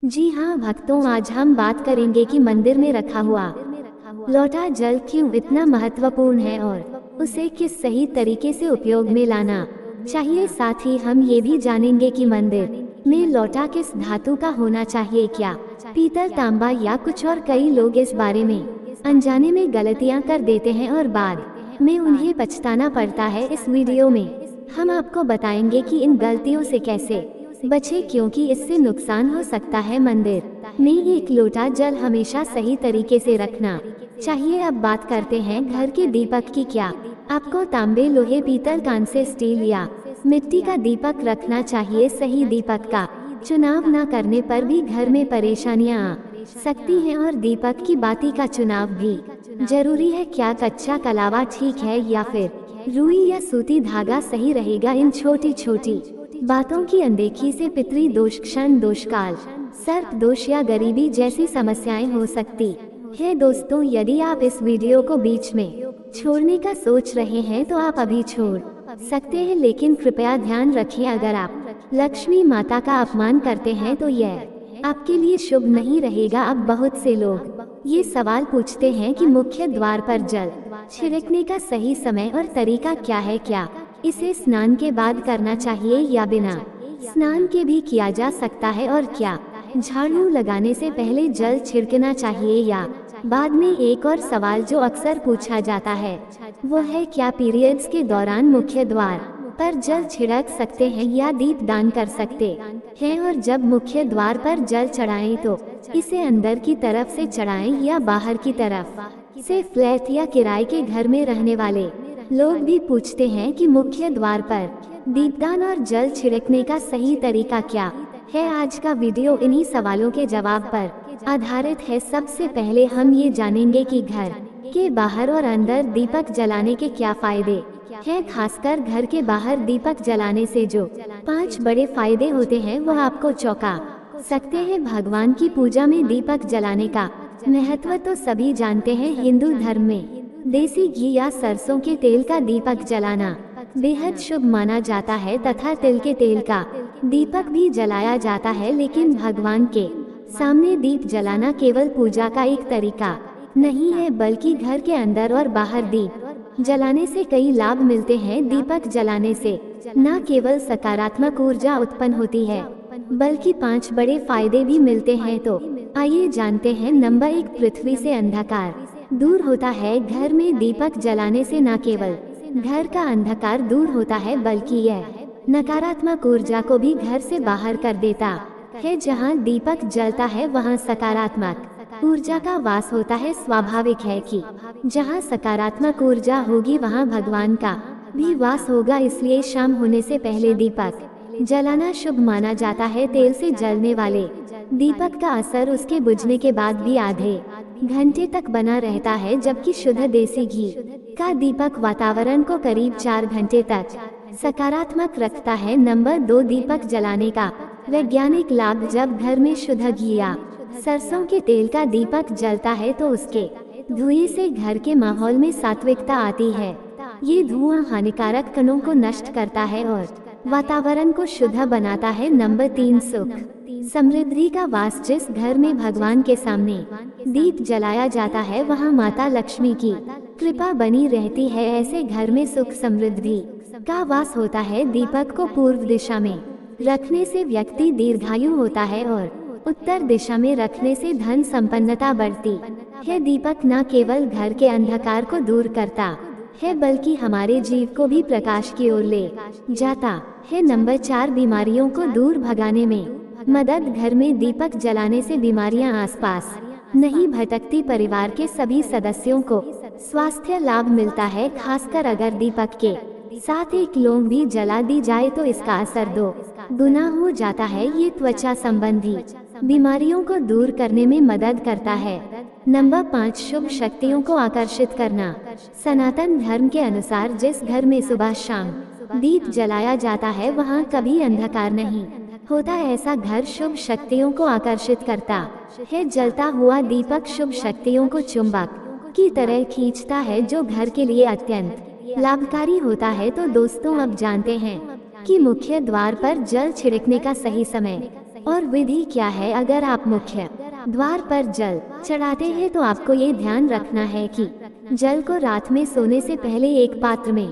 जी हाँ भक्तों, आज हम बात करेंगे कि मंदिर में रखा हुआ लौटा जल क्यों इतना महत्वपूर्ण है और उसे किस सही तरीके से उपयोग में लाना चाहिए। साथ ही हम ये भी जानेंगे कि मंदिर में लौटा किस धातु का होना चाहिए, क्या पीतल, तांबा या कुछ और। कई लोग इस बारे में अनजाने में गलतियां कर देते हैं और बाद में उन्हें पछताना पड़ता है। इस वीडियो में हम आपको बताएंगे कि इन गलतियों से कैसे बचे, क्योंकि इससे नुकसान हो सकता है। मंदिर में एक लोटा जल हमेशा सही तरीके से रखना चाहिए। अब बात करते हैं घर के दीपक की। क्या आपको तांबे, लोहे, पीतल, कांसे, स्टील या मिट्टी का दीपक रखना चाहिए? सही दीपक का चुनाव न करने पर भी घर में परेशानियां आ सकती हैं और दीपक की बाती का चुनाव भी जरूरी है। क्या कच्चा कलावा ठीक है या फिर रुई या सूती धागा सही रहेगा? इन छोटी छोटी बातों की अनदेखी से पितृ दोष, क्षण दोष, काल सर्प दोष या गरीबी जैसी समस्याएं हो सकती है। दोस्तों, यदि आप इस वीडियो को बीच में छोड़ने का सोच रहे हैं तो आप अभी छोड़ सकते हैं, लेकिन कृपया ध्यान रखिए, अगर आप लक्ष्मी माता का अपमान करते हैं तो यह आपके लिए शुभ नहीं रहेगा। अब बहुत से लोग ये सवाल पूछते हैं कि मुख्य द्वार पर जल छिड़कने का सही समय और तरीका क्या है? क्या इसे स्नान के बाद करना चाहिए या बिना स्नान के भी किया जा सकता है? और क्या झाड़ू लगाने से पहले जल छिड़कना चाहिए या बाद में? एक और सवाल जो अक्सर पूछा जाता है वो है, क्या पीरियड्स के दौरान मुख्य द्वार पर जल छिड़क सकते हैं या दीप दान कर सकते हैं? और जब मुख्य द्वार पर जल चढ़ाएं तो इसे अंदर की तरफ से चढ़ाएं या बाहर की तरफ से? फ्लैट या किराए के घर में रहने वाले लोग भी पूछते हैं कि मुख्य द्वार पर दीपदान और जल छिड़कने का सही तरीका क्या है। आज का वीडियो इन्हीं सवालों के जवाब पर आधारित है। सबसे पहले हम ये जानेंगे कि घर के बाहर और अंदर दीपक जलाने के क्या फायदे हैं। खासकर घर के बाहर दीपक जलाने से जो 5 बड़े फायदे होते हैं वो आपको चौंका सकते हैं। भगवान की पूजा में दीपक जलाने का महत्व तो सभी जानते हैं। हिंदू धर्म में देसी घी या सरसों के तेल का दीपक जलाना बेहद शुभ माना जाता है तथा तिल के तेल का दीपक भी जलाया जाता है। लेकिन भगवान के सामने दीप जलाना केवल पूजा का एक तरीका नहीं है, बल्कि घर के अंदर और बाहर दीप जलाने से कई लाभ मिलते हैं। दीपक जलाने से न केवल सकारात्मक ऊर्जा उत्पन्न होती है बल्कि 5 बड़े फायदे भी मिलते हैं। तो आइए जानते हैं। नंबर 1, पृथ्वी से अंधकार दूर होता है। घर में दीपक जलाने से न केवल घर का अंधकार दूर होता है बल्कि यह नकारात्मक ऊर्जा को भी घर से बाहर कर देता है। जहां दीपक जलता है वहां सकारात्मक ऊर्जा का वास होता है। स्वाभाविक है कि जहां सकारात्मक ऊर्जा होगी वहां भगवान का भी वास होगा, इसलिए शाम होने से पहले दीपक जलाना शुभ माना जाता है। तेल से जलने वाले दीपक का असर उसके बुझने के बाद भी आधे घंटे तक बना रहता है, जबकि शुद्ध देसी घी का दीपक वातावरण को करीब 4 घंटे तक सकारात्मक रखता है। नंबर 2, दीपक जलाने का वैज्ञानिक लाभ। जब घर में शुद्ध घी या सरसों के तेल का दीपक जलता है तो उसके धुएं से घर के माहौल में सात्विकता आती है। ये धुआं हानिकारक कणों को नष्ट करता है और वातावरण को शुद्ध बनाता है। नंबर 3, सुख समृद्धि का वास। जिस घर में भगवान के सामने दीप जलाया जाता है वहां माता लक्ष्मी की कृपा बनी रहती है। ऐसे घर में सुख समृद्धि का वास होता है। दीपक को पूर्व दिशा में रखने से व्यक्ति दीर्घायु होता है और उत्तर दिशा में रखने से धन संपन्नता बढ़ती है। दीपक न केवल घर के अंधकार को दूर करता है बल्कि हमारे जीव को भी प्रकाश की ओर ले जाता है। नंबर 4, बीमारियों को दूर भगाने में मदद। घर में दीपक जलाने से बीमारियां आसपास नहीं भटकती। परिवार के सभी सदस्यों को स्वास्थ्य लाभ मिलता है। खासकर अगर दीपक के साथ एक लौंग भी जला दी जाए तो इसका असर 2 गुना हो जाता है। ये त्वचा संबंधी बीमारियों को दूर करने में मदद करता है। नंबर 5, शुभ शक्तियों को आकर्षित करना। सनातन धर्म के अनुसार जिस घर में सुबह शाम दीप जलाया जाता है वहां कभी अंधकार नहीं होता। ऐसा घर शुभ शक्तियों को आकर्षित करता है। जलता हुआ दीपक शुभ शक्तियों को चुंबक की तरह खींचता है, जो घर के लिए अत्यंत लाभकारी होता है। तो दोस्तों, अब जानते हैं कि मुख्य द्वार पर जल छिड़कने का सही समय और विधि क्या है? अगर आप मुख्य द्वार पर जल चढ़ाते हैं तो आपको ये ध्यान रखना है कि जल को रात में सोने से पहले एक पात्र में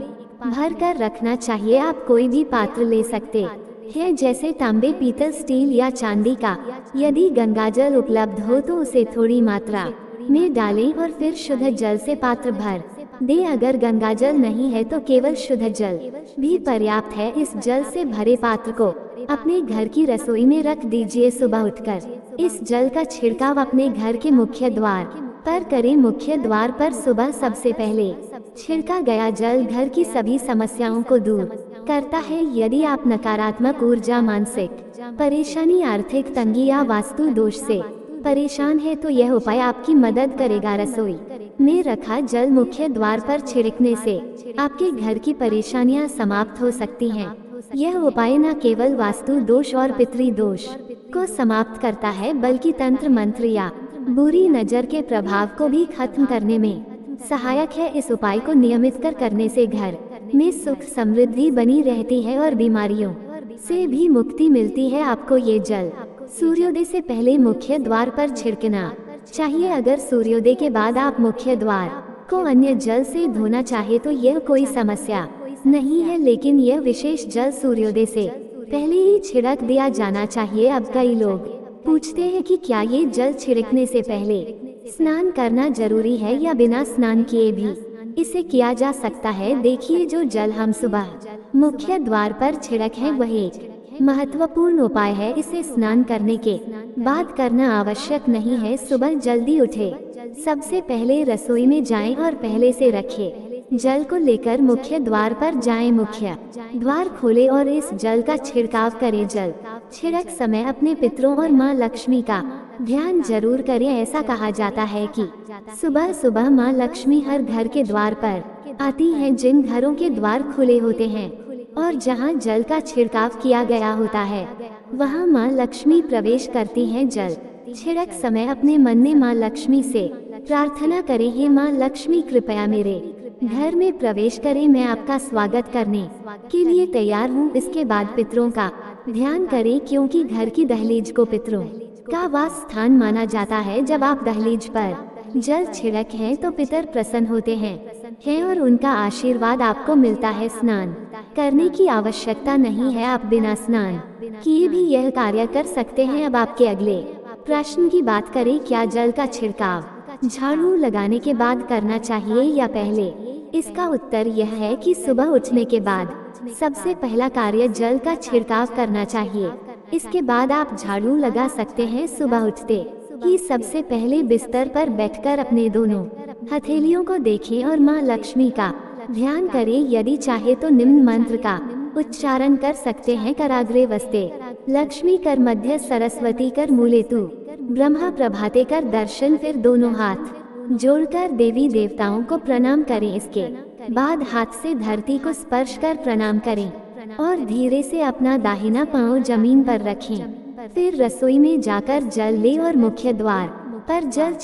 भर कर रखना चाहिए। आप कोई भी पात्र ले सकते हैं, जैसे तांबे, पीतल, स्टील या चांदी का। यदि गंगाजल उपलब्ध हो तो उसे थोड़ी मात्रा में डालें और फिर शुद्ध जल से पात्र भर दे। अगर गंगाजल नहीं है तो केवल शुद्ध जल भी पर्याप्त है। इस जल से भरे पात्र को अपने घर की रसोई में रख दीजिए। सुबह उठकर इस जल का छिड़काव अपने घर के मुख्य द्वार पर करें। मुख्य द्वार पर सुबह सबसे पहले छिड़का गया जल घर की सभी समस्याओं को दूर करता है। यदि आप नकारात्मक ऊर्जा, मानसिक परेशानी, आर्थिक तंगी या वास्तु दोष से परेशान है तो यह उपाय आपकी मदद करेगा। रसोई में रखा जल मुख्य द्वार पर छिड़कने से आपके घर की परेशानियां समाप्त हो सकती हैं। यह उपाय न केवल वास्तु दोष और पितृ दोष को समाप्त करता है, बल्कि तंत्र मंत्र या बुरी नजर के प्रभाव को भी खत्म करने में सहायक है। इस उपाय को नियमित करने से घर में सुख समृद्धि बनी रहती है और बीमारियों से भी मुक्ति मिलती है। आपको ये जल सूर्योदय से पहले मुख्य द्वार पर छिड़कना चाहिए। अगर सूर्योदय के बाद आप मुख्य द्वार को अन्य जल से धोना चाहे तो यह कोई समस्या नहीं है, लेकिन यह विशेष जल सूर्योदय से पहले ही छिड़क दिया जाना चाहिए। अब कई लोग पूछते हैं कि क्या ये जल छिड़कने से पहले स्नान करना जरूरी है या बिना स्नान किए भी इसे किया जा सकता है। देखिए, जो जल हम सुबह मुख्य द्वार पर छिड़क है वह एक महत्वपूर्ण उपाय है। इसे स्नान करने के बाद करना आवश्यक नहीं है। सुबह जल्दी उठे, सबसे पहले रसोई में जाएं और पहले से रखे जल को लेकर मुख्य द्वार पर जाएं। मुख्य द्वार खोले और इस जल का छिड़काव करें। जल छिड़क समय अपने पितरों और माँ लक्ष्मी का ध्यान जरूर करें। ऐसा कहा जाता है कि सुबह सुबह माँ लक्ष्मी हर घर के द्वार पर आती हैं। जिन घरों के द्वार खुले होते हैं और जहाँ जल का छिड़काव किया गया होता है वहाँ माँ लक्ष्मी प्रवेश करती हैं। जल छिड़क समय अपने मन में माँ लक्ष्मी से प्रार्थना करें, हे माँ लक्ष्मी, कृपया मेरे घर में प्रवेश करें। मैं आपका स्वागत करने के लिए तैयार हूँ। इसके बाद पितरों का ध्यान करें, क्योंकि घर की दहलीज को पितरों का वास स्थान माना जाता है। जब आप दहलीज पर जल छिड़क हैं तो पितर प्रसन्न होते हैं और उनका आशीर्वाद आपको मिलता है। स्नान करने की आवश्यकता नहीं है, आप बिना स्नान किए भी यह कार्य कर सकते हैं। अब आपके अगले प्रश्न की बात करें, क्या जल का छिड़काव झाड़ू लगाने के बाद करना चाहिए या पहले? इसका उत्तर यह है कि सुबह उठने के बाद सबसे पहला कार्य जल का छिड़काव करना चाहिए। इसके बाद आप झाड़ू लगा सकते हैं। सुबह उठते ही सबसे पहले बिस्तर पर बैठकर अपने दोनों हथेलियों को देखें और माँ लक्ष्मी का ध्यान करें। यदि चाहे तो निम्न मंत्र का उच्चारण कर सकते हैं। कराग्रे वस्ते लक्ष्मी कर मध्य सरस्वती कर मूले तू ब्रह्मा प्रभाते कर दर्शन। फिर दोनों हाथ जोड़कर देवी देवताओं को प्रणाम करें। इसके बाद हाथ से धरती को स्पर्श कर प्रणाम करें और धीरे से अपना दाहिना पांव जमीन पर रखें। फिर रसोई में जाकर जल ले और मुख्य द्वार पर जल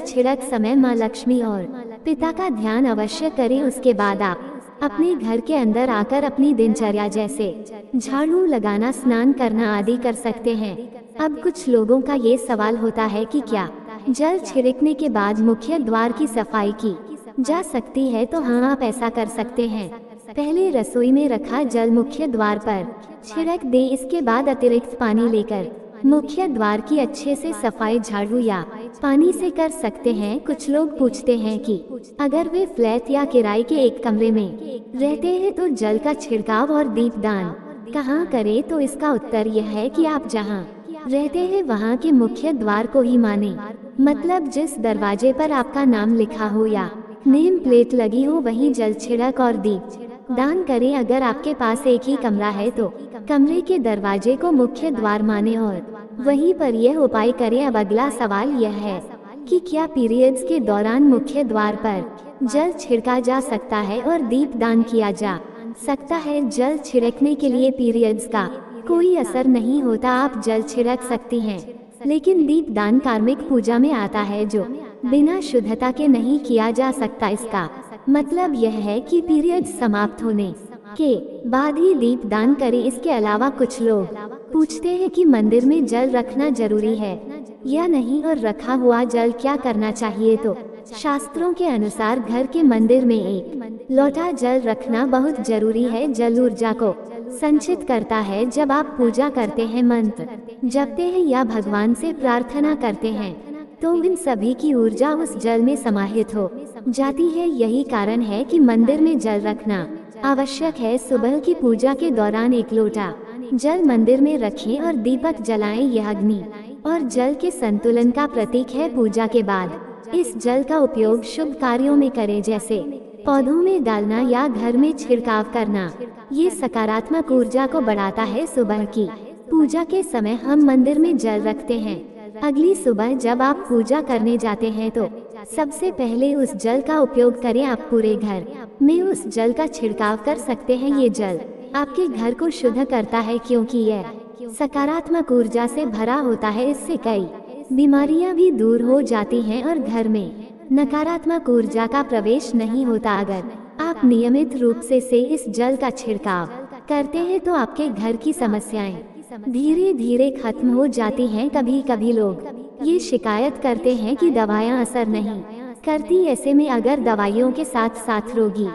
छिड़क समय माँ लक्ष्मी और पिता का ध्यान अवश्य करें। उसके बाद आप अपने घर के अंदर आकर अपनी दिनचर्या जैसे झाड़ू लगाना, स्नान करना आदि कर सकते हैं। अब कुछ लोगों का ये सवाल होता है कि क्या जल छिड़कने के बाद मुख्य द्वार की सफाई की जा सकती है? तो हाँ, आप ऐसा कर सकते हैं। पहले रसोई में रखा जल मुख्य द्वार पर छिड़क दें। इसके बाद अतिरिक्त पानी लेकर मुख्य द्वार की अच्छे से सफाई झाड़ू या पानी से कर सकते हैं। कुछ लोग पूछते हैं कि अगर वे फ्लैट या किराए के एक कमरे में रहते हैं तो जल का छिड़काव और दीपदान कहाँ करें? तो इसका उत्तर यह है कि आप जहाँ रहते हैं वहाँ के मुख्य द्वार को ही माने। मतलब जिस दरवाजे पर आपका नाम लिखा हो या नेम प्लेट लगी हो वहीं जल छिड़क और दीप दान करें। अगर आपके पास एक ही कमरा है तो कमरे के दरवाजे को मुख्य द्वार माने और वहीं पर यह उपाय करें। अब अगला सवाल यह है कि क्या पीरियड्स के दौरान मुख्य द्वार पर जल छिड़का जा सकता है और दीप दान किया जा सकता है? जल छिड़कने के लिए पीरियड्स का कोई असर नहीं होता, आप जल छिड़क सकती हैं। लेकिन दीप दान कार्मिक पूजा में आता है जो बिना शुद्धता के नहीं किया जा सकता। इसका मतलब यह है कि पीरियड समाप्त होने के बाद ही दीप दान करें। इसके अलावा कुछ लोग पूछते हैं कि मंदिर में जल रखना जरूरी है या नहीं और रखा हुआ जल क्या करना चाहिए। तो शास्त्रों के अनुसार घर के मंदिर में एक लोटा जल रखना बहुत जरूरी है। जल ऊर्जा को संचित करता है। जब आप पूजा करते हैं, मंत्र जपते हैं या भगवान से प्रार्थना करते हैं तो इन सभी की ऊर्जा उस जल में समाहित हो जाती है। यही कारण है कि मंदिर में जल रखना आवश्यक है। सुबह की पूजा के दौरान एक लोटा जल मंदिर में रखें और दीपक जलाएं। यह अग्नि और जल के संतुलन का प्रतीक है। पूजा के बाद इस जल का उपयोग शुभ कार्यों में करें, जैसे पौधों में डालना या घर में छिड़काव करना। ये सकारात्मक ऊर्जा को बढ़ाता है। सुबह की पूजा के समय हम मंदिर में जल रखते हैं। अगली सुबह जब आप पूजा करने जाते हैं तो सबसे पहले उस जल का उपयोग करें। आप पूरे घर में उस जल का छिड़काव कर सकते हैं। ये जल आपके घर को शुद्ध करता है क्योंकि यह सकारात्मक ऊर्जा से भरा होता है। इससे कई बीमारियां भी दूर हो जाती हैं और घर में नकारात्मक ऊर्जा का प्रवेश नहीं होता। अगर आप नियमित रूप से इस जल का छिड़काव करते हैं तो आपके घर की समस्याएं धीरे धीरे खत्म हो जाती हैं। कभी कभी लोग ये शिकायत करते हैं कि दवाएं असर नहीं करती। ऐसे में अगर दवाइयों के साथ साथ रोगी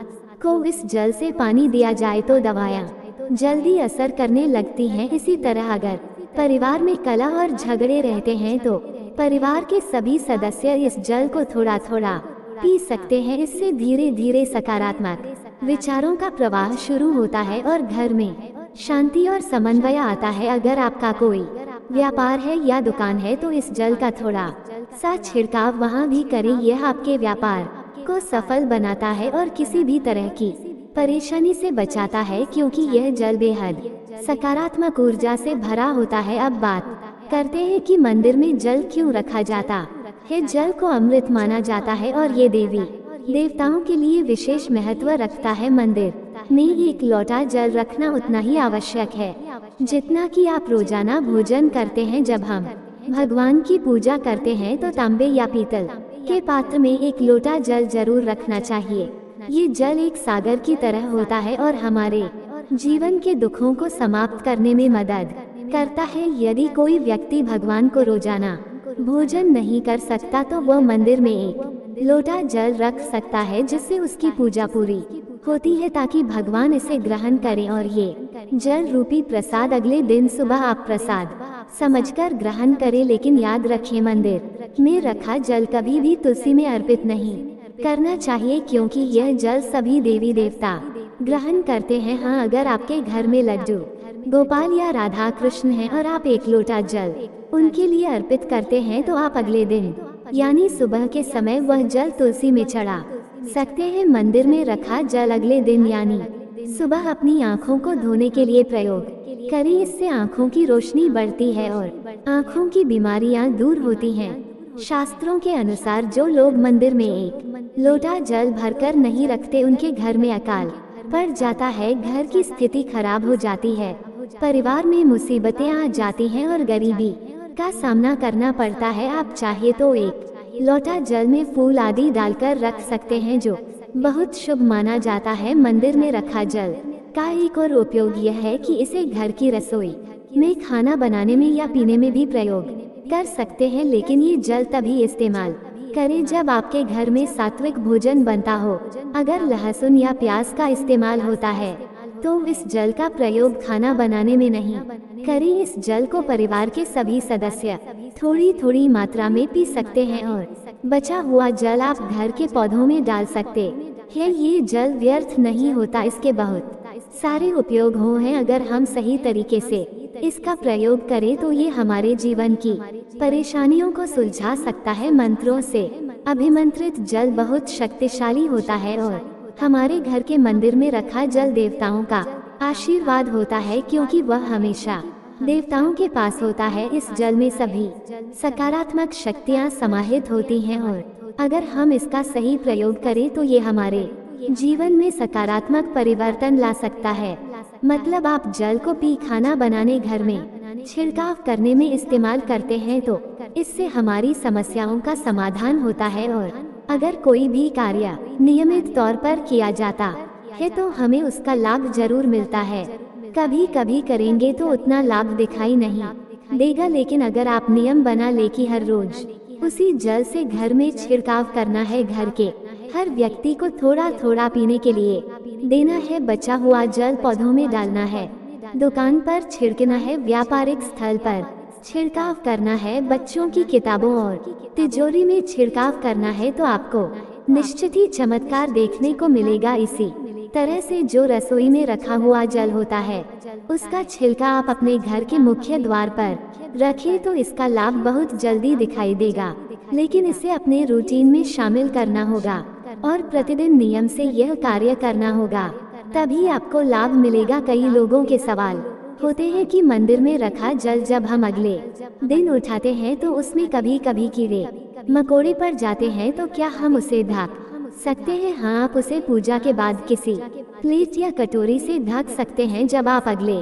को इस जल से पानी दिया जाए तो दवाएं जल्दी असर करने लगती हैं। इसी तरह अगर परिवार में कलह और झगड़े रहते हैं तो परिवार के सभी सदस्य इस जल को थोड़ा थोड़ा पी सकते हैं। इससे धीरे धीरे सकारात्मक विचारों का प्रवाह शुरू होता है और घर में शांति और समन्वय आता है। अगर आपका कोई व्यापार है या दुकान है तो इस जल का थोड़ा सा छिड़काव वहाँ भी करें। यह आपके व्यापार को सफल बनाता है और किसी भी तरह की परेशानी से बचाता है क्योंकि यह जल बेहद सकारात्मक ऊर्जा से भरा होता है। अब बात करते हैं कि मंदिर में जल क्यों रखा जाता है। जल को अमृत माना जाता है और ये देवी देवताओं के लिए विशेष महत्व रखता है। मंदिर में एक लोटा जल रखना उतना ही आवश्यक है जितना कि आप रोजाना भोजन करते हैं। जब हम भगवान की पूजा करते हैं तो तांबे या पीतल के पात्र में एक लोटा जल जरूर रखना चाहिए। ये जल एक सागर की तरह होता है और हमारे जीवन के दुखों को समाप्त करने में मदद करता है। यदि कोई व्यक्ति भगवान को रोजाना भोजन नहीं कर सकता तो वह मंदिर में एक लोटा जल रख सकता है जिससे उसकी पूजा पूरी होती है ताकि भगवान इसे ग्रहण करें। और ये जल रूपी प्रसाद अगले दिन सुबह आप प्रसाद समझकर ग्रहण करें। लेकिन याद रखें, मंदिर में रखा जल कभी भी तुलसी में अर्पित नहीं करना चाहिए क्योंकि यह जल सभी देवी देवता ग्रहण करते हैं। हाँ, अगर आपके घर में लड्डू गोपाल या राधा कृष्ण हैं और आप एक लोटा जल उनके लिए अर्पित करते हैं तो आप अगले दिन यानी सुबह के समय वह जल तुलसी में चढ़ा सकते हैं। मंदिर में रखा जल अगले दिन यानी सुबह अपनी आँखों को धोने के लिए प्रयोग करें। इससे आँखों की रोशनी बढ़ती है और आँखों की बीमारियाँ दूर होती हैं। शास्त्रों के अनुसार जो लोग मंदिर में एक लोटा जल भरकर नहीं रखते उनके घर में अकाल पड़ जाता है, घर की स्थिति खराब हो जाती है, परिवार में मुसीबतें आ जाती हैं और गरीबी का सामना करना पड़ता है। आप चाहे तो एक लोटा जल में फूल आदि डालकर रख सकते हैं जो बहुत शुभ माना जाता है। मंदिर में रखा जल का एक और उपयोग यह है कि इसे घर की रसोई में खाना बनाने में या पीने में भी प्रयोग कर सकते हैं। लेकिन ये जल तभी इस्तेमाल करें जब आपके घर में सात्विक भोजन बनता हो। अगर लहसुन या प्याज का इस्तेमाल होता है तो इस जल का प्रयोग खाना बनाने में नहीं करें। इस जल को परिवार के सभी सदस्य थोड़ी थोड़ी मात्रा में पी सकते हैं और बचा हुआ जल आप घर के पौधों में डाल सकते हैं। ये जल व्यर्थ नहीं होता, इसके बहुत सारे उपयोग हैं। अगर हम सही तरीके से इसका प्रयोग करें तो ये हमारे जीवन की परेशानियों को सुलझा सकता है। मंत्रों से अभिमंत्रित जल बहुत शक्तिशाली होता है और हमारे घर के मंदिर में रखा जल देवताओं का आशीर्वाद होता है क्योंकि वह हमेशा देवताओं के पास होता है। इस जल में सभी सकारात्मक शक्तियाँ समाहित होती हैं और अगर हम इसका सही प्रयोग करें तो ये हमारे जीवन में सकारात्मक परिवर्तन ला सकता है। मतलब आप जल को पी खाना बनाने, घर में छिड़काव करने में इस्तेमाल करते हैं तो इससे हमारी समस्याओं का समाधान होता है। और अगर कोई भी कार्य नियमित तौर पर किया जाता है तो हमें उसका लाभ जरूर मिलता है। कभी कभी करेंगे तो उतना लाभ दिखाई नहीं देगा, लेकिन अगर आप नियम बना ले कि हर रोज उसी जल से घर में छिड़काव करना है, घर के हर व्यक्ति को थोड़ा थोड़ा पीने के लिए देना है, बचा हुआ जल पौधों में डालना है, दुकान पर छिड़कना है, व्यापारिक स्थल पर छिड़काव करना है, बच्चों की किताबों और तिजोरी में छिड़काव करना है, तो आपको निश्चित ही चमत्कार देखने को मिलेगा। इसी तरह से जो रसोई में रखा हुआ जल होता है उसका छिलका आप अपने घर के मुख्य द्वार पर रखें तो इसका लाभ बहुत जल्दी दिखाई देगा, लेकिन इसे अपने रूटीन में शामिल करना होगा और प्रतिदिन नियम से यह कार्य करना होगा, तभी आपको लाभ मिलेगा। कई लोगों के सवाल होते हैं कि मंदिर में रखा जल जब हम अगले दिन उठाते हैं तो उसमें कभी कभी कीड़े मकोड़े पड़ जाते हैं, तो क्या हम उसे ढक सकते हैं? हाँ, आप उसे पूजा के बाद किसी प्लेट या कटोरी से ढक सकते हैं। जब आप अगले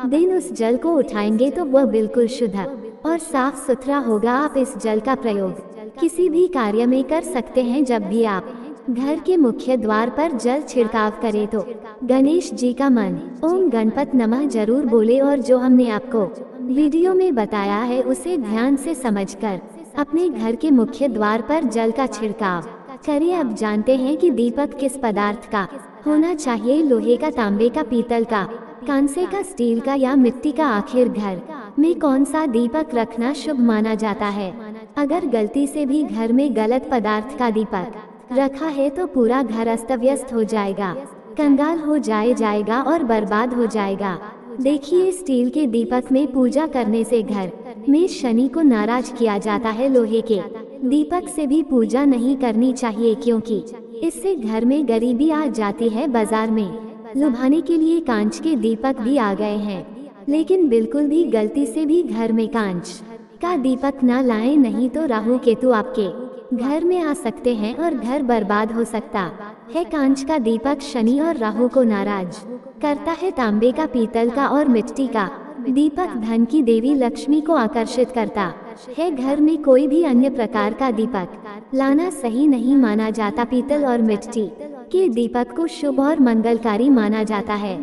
दिन उस जल को उठाएंगे तो वह बिल्कुल शुद्ध और साफ सुथरा होगा। आप इस जल का प्रयोग किसी भी कार्य में कर सकते हैं। जब भी आप घर के मुख्य द्वार पर जल छिड़काव करें तो गणेश जी का मन ओम गणपत नमः जरूर बोले, और जो हमने आपको वीडियो में बताया है उसे ध्यान से समझकर अपने घर के मुख्य द्वार पर जल का छिड़काव करें। अब जानते हैं कि दीपक किस पदार्थ का होना चाहिए, लोहे का, तांबे का, पीतल का, कांसे का, स्टील का या मिट्टी का। आखिर घर में कौन सा दीपक रखना शुभ माना जाता है? अगर गलती से भी घर में गलत पदार्थ का दीपक रखा है तो पूरा घर अस्त व्यस्त हो जाएगा, कंगाल हो जाएगा और बर्बाद हो जाएगा। देखिए, स्टील के दीपक में पूजा करने से घर में शनि को नाराज किया जाता है। लोहे के दीपक से भी पूजा नहीं करनी चाहिए, क्योंकि इससे घर में गरीबी आ जाती है। बाजार में लुभाने के लिए कांच के दीपक भी आ गए हैं, लेकिन बिल्कुल भी गलती से भी घर में कांच का दीपक ना लाएं, नहीं तो राहु केतु आपके घर में आ सकते हैं और घर बर्बाद हो सकता है। कांच का दीपक शनि और राहु को नाराज करता है। तांबे का, पीतल का और मिट्टी का दीपक धन की देवी लक्ष्मी को आकर्षित करता है। घर में कोई भी अन्य प्रकार का दीपक लाना सही नहीं माना जाता। पीतल और मिट्टी के दीपक को शुभ और मंगलकारी माना जाता है,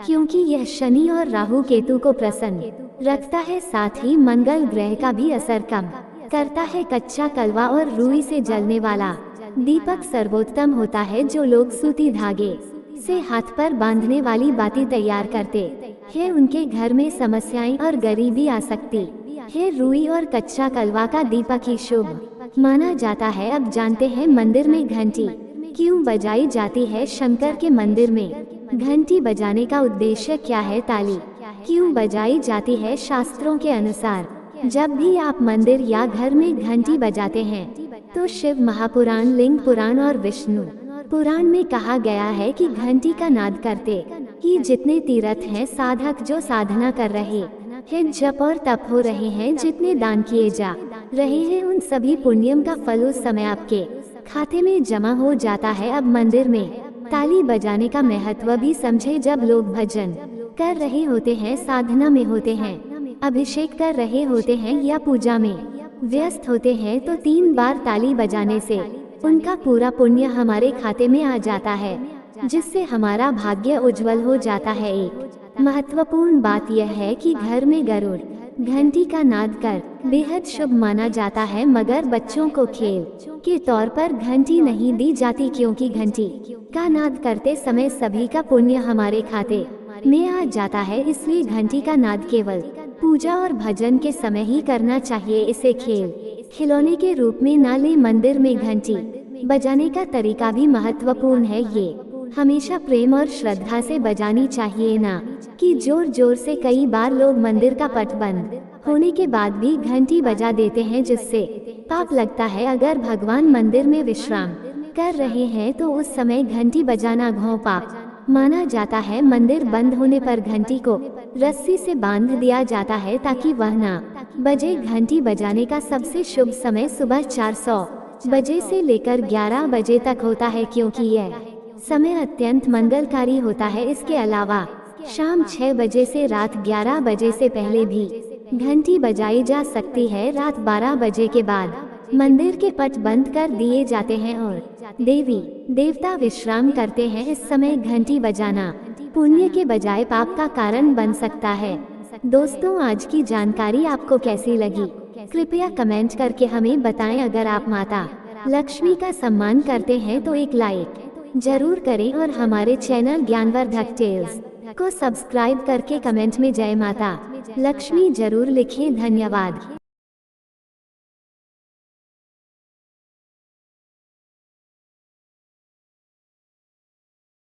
क्योंकि यह शनि और राहु केतु को प्रसन्न रखता है, साथ ही मंगल ग्रह का भी असर कम करता है। कच्चा कलवा और रुई से जलने वाला दीपक सर्वोत्तम होता है। जो लोग सूती धागे से हाथ पर बांधने वाली बाती तैयार करते हैं उनके घर में समस्याएं और गरीबी आ सकती है। रुई और कच्चा कलवा का दीपक ही शुभ माना जाता है। अब जानते हैं मंदिर में घंटी क्यों बजाई जाती है? शंकर के मंदिर में घंटी बजाने का उद्देश्य क्या है? ताली क्यों बजाई जाती है? शास्त्रों के अनुसार जब भी आप मंदिर या घर में घंटी बजाते हैं तो शिव महापुराण, लिंग पुराण और विष्णु पुराण में कहा गया है कि घंटी का नाद करते ही जितने तीर्थ हैं, साधक जो साधना कर रहे हैं, जप और तप हो रहे हैं, जितने दान किए जा रहे हैं, उन सभी पुण्यम का फल उस समय आपके खाते में जमा हो जाता है। अब मंदिर में ताली बजाने का महत्व भी समझे। जब लोग भजन कर रहे होते हैं, साधना में होते हैं, अभिषेक कर रहे होते हैं या पूजा में व्यस्त होते हैं, तो 3 बार ताली बजाने से उनका पूरा पुण्य हमारे खाते में आ जाता है, जिससे हमारा भाग्य उज्जवल हो जाता है। एक महत्वपूर्ण बात यह है कि घर में गरुड़ घंटी का नाद कर बेहद शुभ माना जाता है, मगर बच्चों को खेल के तौर पर घंटी नहीं दी जाती, क्योंकि घंटी का नाद करते समय सभी का पुण्य हमारे खाते में आ जाता है। इसलिए घंटी का नाद केवल पूजा और भजन के समय ही करना चाहिए। इसे खेल खिलौने के रूप में न ले। मंदिर में घंटी बजाने का तरीका भी महत्वपूर्ण है। ये हमेशा प्रेम और श्रद्धा से बजानी चाहिए, ना कि जोर जोर से। कई बार लोग मंदिर का पट बंद होने के बाद भी घंटी बजा देते हैं, जिससे पाप लगता है। अगर भगवान मंदिर में विश्राम कर रहे हैं तो उस समय घंटी बजाना घों पाप माना जाता है। मंदिर बंद होने पर घंटी को रस्सी से बांध दिया जाता है ताकि वह ना बजे। घंटी बजाने का सबसे शुभ समय सुबह 400 बजे से लेकर 11 बजे तक होता है, क्योंकि यह समय अत्यंत मंगलकारी होता है। इसके अलावा शाम 6 बजे से रात 11 बजे से पहले भी घंटी बजाई जा सकती है। रात 12 बजे के बाद मंदिर के पट बंद कर दिए जाते हैं और देवी देवता विश्राम करते हैं। इस समय घंटी बजाना पुण्य के बजाय पाप का कारण बन सकता है। दोस्तों, आज की जानकारी आपको कैसी लगी? कृपया कमेंट करके हमें बताएं। अगर आप माता लक्ष्मी का सम्मान करते हैं तो एक लाइक जरूर करें और हमारे चैनल ज्ञानवर्धक टेल्स को सब्सक्राइब करके कमेंट में जय माता लक्ष्मी जरूर लिखें। धन्यवाद।